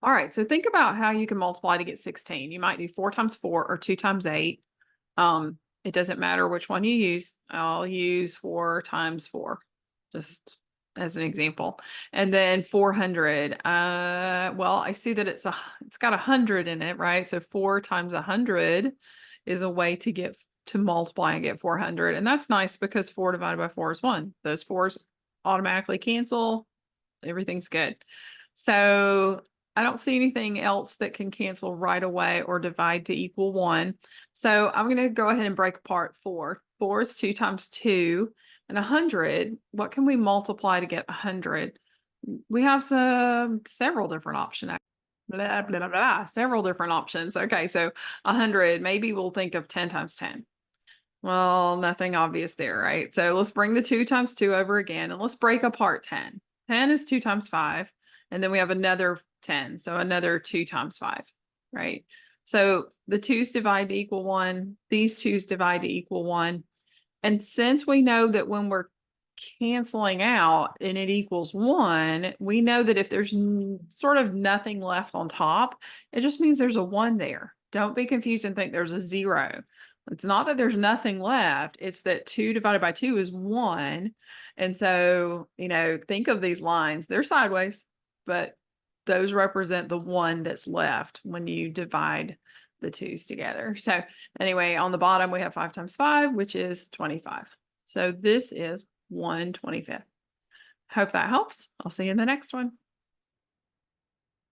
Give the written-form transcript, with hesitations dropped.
All right, so think about how you can multiply to get 16. You might do 4 times 4 or 2 times 8. It doesn't matter which one you use. I'll use 4 times 4, just as an example. And then 400. Well, I see that it's got 100 in it, right? So 4 times 100 is a way to get to multiply and get 400. And that's nice because 4 divided by 4 is 1. Those 4s automatically cancel. Everything's good. So I don't see anything else that can cancel right away or divide to equal 1. So I'm going to go ahead and break apart 4. 4 is 2 times 2. And 100, what can we multiply to get 100? We have several different options. Blah, blah, blah, blah, several different options. Okay, so 100, maybe we'll think of 10 times 10. Well, nothing obvious there, right? So let's bring the 2 times 2 over again, and let's break apart 10. 10 is 2 times 5, and then we have another 10, so another 2 times 5, right? So the 2's divide to equal 1, these 2's divide to equal 1, and since we know that when we're canceling out and it equals 1, we know that if there's sort of nothing left on top, it just means there's a 1 there. Don't be confused and think there's a 0. It's not that there's nothing left. It's that 2 divided by 2 is 1. And so, think of these lines. They're sideways, but those represent the 1 that's left when you divide the 2's together. So anyway, on the bottom, we have 5 times 5, which is 25. So this is 1/25. Hope that helps. I'll see you in the next one.